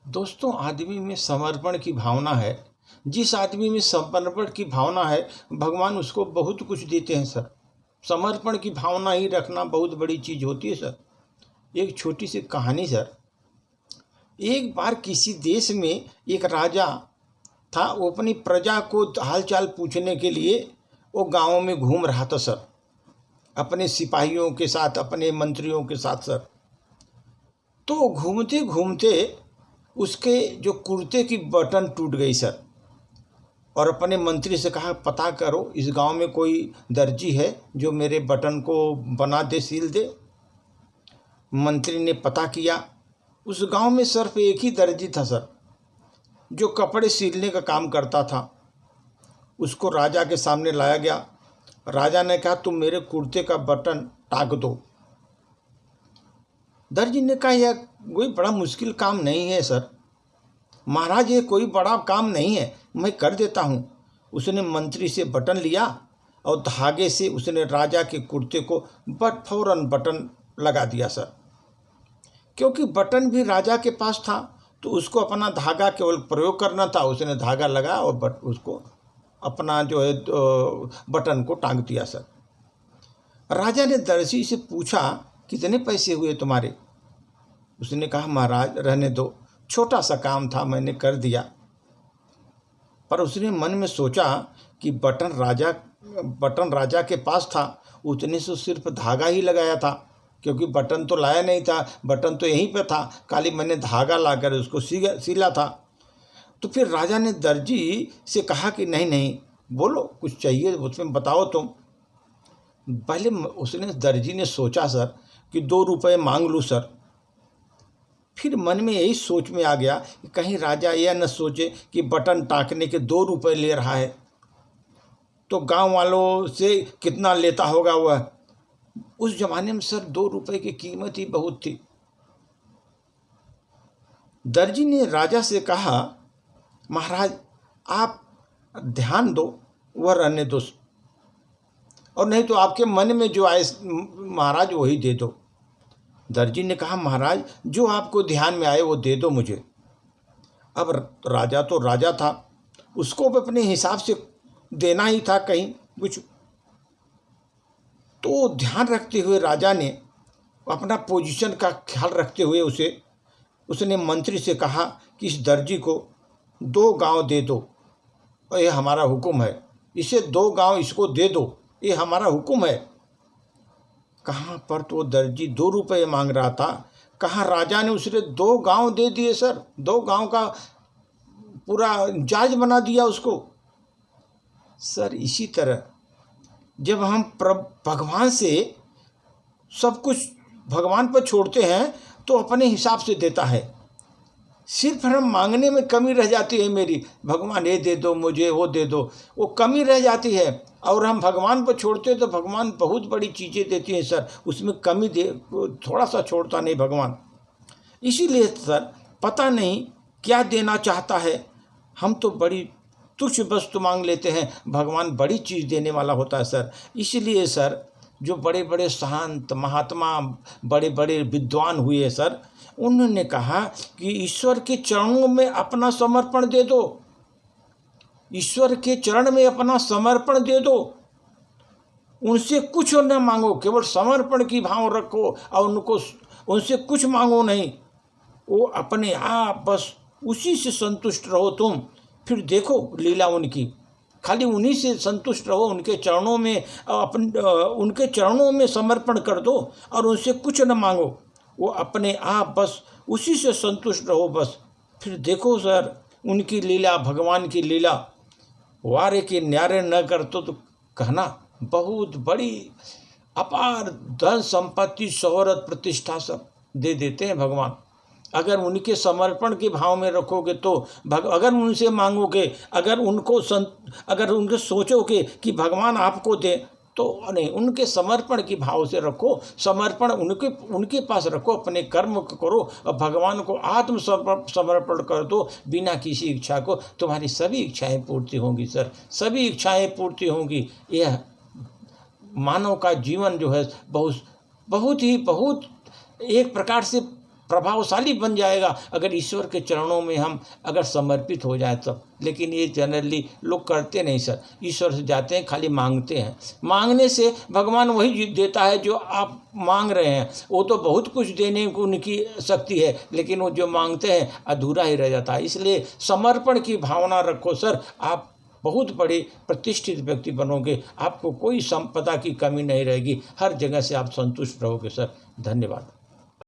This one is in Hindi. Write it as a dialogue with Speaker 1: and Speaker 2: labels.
Speaker 1: दोस्तों, आदमी में समर्पण की भावना है। जिस आदमी में समर्पण की भावना है, भगवान उसको बहुत कुछ देते हैं सर। समर्पण की भावना ही रखना बहुत बड़ी चीज़ होती है सर। एक छोटी सी कहानी सर। एक बार किसी देश में एक राजा था। वो अपनी प्रजा को हालचाल पूछने के लिए वो गाँव में घूम रहा था सर, अपने सिपाहियों के साथ, अपने मंत्रियों के साथ सर। तो घूमते घूमते उसके जो कुर्ते की बटन टूट गई सर, और अपने मंत्री से कहा पता करो इस गांव में कोई दर्जी है जो मेरे बटन को बना दे, सील दे। मंत्री ने पता किया। उस गांव में सिर्फ एक ही दर्जी था सर, जो कपड़े सीलने का काम करता था। उसको राजा के सामने लाया गया। राजा ने कहा तुम मेरे कुर्ते का बटन टाक दो। दर्जी ने कहा यह कोई बड़ा मुश्किल काम नहीं है सर। महाराज, ये कोई बड़ा काम नहीं है, मैं कर देता हूँ। उसने मंत्री से बटन लिया और धागे से उसने राजा के कुर्ते को फौरन बटन लगा दिया सर। क्योंकि बटन भी राजा के पास था तो उसको अपना धागा केवल प्रयोग करना था। उसने धागा लगा और उसको अपना जो है बटन को टांग दिया सर। राजा ने दर्जी से पूछा कितने पैसे हुए तुम्हारे? उसने कहा महाराज रहने दो, छोटा सा काम था, मैंने कर दिया। पर उसने मन में सोचा कि बटन राजा के पास था, उतने से सिर्फ धागा ही लगाया था, क्योंकि बटन तो लाया नहीं था, बटन तो यहीं पे था, खाली मैंने धागा लाकर उसको सीला था। तो फिर राजा ने दर्जी से कहा कि नहीं नहीं, बोलो कुछ चाहिए उसमें बताओ तुम। पहले उसने दर्जी ने सोचा सर कि 2 रुपये मांग लूँ सर। फिर मन में यही सोच में आ गया कि कहीं राजा यह न सोचे कि बटन टाकने के 2 रुपये ले रहा है, तो गांव वालों से कितना लेता होगा वह। उस जमाने में सर 2 रुपये की कीमत ही बहुत थी। दर्जी ने राजा से कहा महाराज आप ध्यान दो, वह रहने दो, और नहीं तो आपके मन में जो आए महाराज वही दे दो। दर्जी ने कहा महाराज जो आपको ध्यान में आए वो दे दो मुझे। अब राजा तो राजा था, उसको भी अपने हिसाब से देना ही था कहीं कुछ। तो ध्यान रखते हुए राजा ने अपना पोजीशन का ख्याल रखते हुए उसने मंत्री से कहा कि इस दर्जी को 2 गांव दे दो, और ये हमारा हुक्म है। इसे 2 गांव इसको दे दो, ये हमारा हुक्म है। कहाँ पर तो दर्जी 2 रुपये मांग रहा था, कहाँ राजा ने उसने 2 गांव दे दिए सर। 2 गांव का पूरा जज बना दिया उसको सर। इसी तरह जब हम भगवान से सब कुछ भगवान पर छोड़ते हैं तो अपने हिसाब से देता है। सिर्फ हम मांगने में कमी रह जाती है मेरी, भगवान ये दे दो मुझे, वो दे दो, वो कमी रह जाती है। और हम भगवान पर छोड़ते तो भगवान बहुत बड़ी चीज़ें देती हैं सर, उसमें कमी थोड़ा सा छोड़ता नहीं भगवान। इसीलिए सर पता नहीं क्या देना चाहता है। हम तो बड़ी तुच्छ वस्तु मांग लेते हैं, भगवान बड़ी चीज़ देने वाला होता है सर। इसलिए सर जो बड़े बड़े संत महात्मा, बड़े बड़े विद्वान हुए सर, उन्होंने कहा कि ईश्वर के चरणों में अपना समर्पण दे दो, ईश्वर के चरण में अपना समर्पण दे दो। उनसे कुछ न मांगो, केवल समर्पण की भाव रखो और उनसे कुछ मांगो नहीं। वो अपने आप बस उसी से संतुष्ट रहो तुम। फिर देखो लीला उनकी, खाली उन्हीं से संतुष्ट रहो, उनके चरणों में उनके चरणों में समर्पण कर दो और उनसे कुछ न मांगो। वो अपने आप बस उसी से संतुष्ट रहो बस। फिर देखो सर उनकी लीला, भगवान की लीला, वारे के न्यारे न कर तो कहना बहुत बड़ी अपार धन संपत्ति शोहरत प्रतिष्ठा सब दे देते हैं भगवान। अगर उनके समर्पण के भाव में रखोगे तो अगर उनसे मांगोगे, अगर उनके सोचोगे कि भगवान आपको दे, तो नहीं, उनके समर्पण की भाव से रखो, समर्पण उनके पास रखो, अपने कर्म करो और भगवान को आत्म समर्पण कर दो बिना किसी इच्छा को। तुम्हारी सभी इच्छाएं पूर्ति होंगी सर, सभी इच्छाएं पूर्ति होंगी। यह मानव का जीवन जो है बहुत एक प्रकार से प्रभावशाली बन जाएगा अगर ईश्वर के चरणों में हम अगर समर्पित हो जाए तब। लेकिन ये जनरली लोग करते नहीं सर, ईश्वर से जाते हैं खाली मांगते हैं। मांगने से भगवान वही देता है जो आप मांग रहे हैं। वो तो बहुत कुछ देने को उनकी शक्ति है, लेकिन वो जो मांगते हैं अधूरा ही रह जाता है। इसलिए समर्पण की भावना रखो सर, आप बहुत बड़े प्रतिष्ठित व्यक्ति बनोगे, आपको कोई संपदा की कमी नहीं रहेगी, हर जगह से आप संतुष्ट रहोगे सर। धन्यवाद।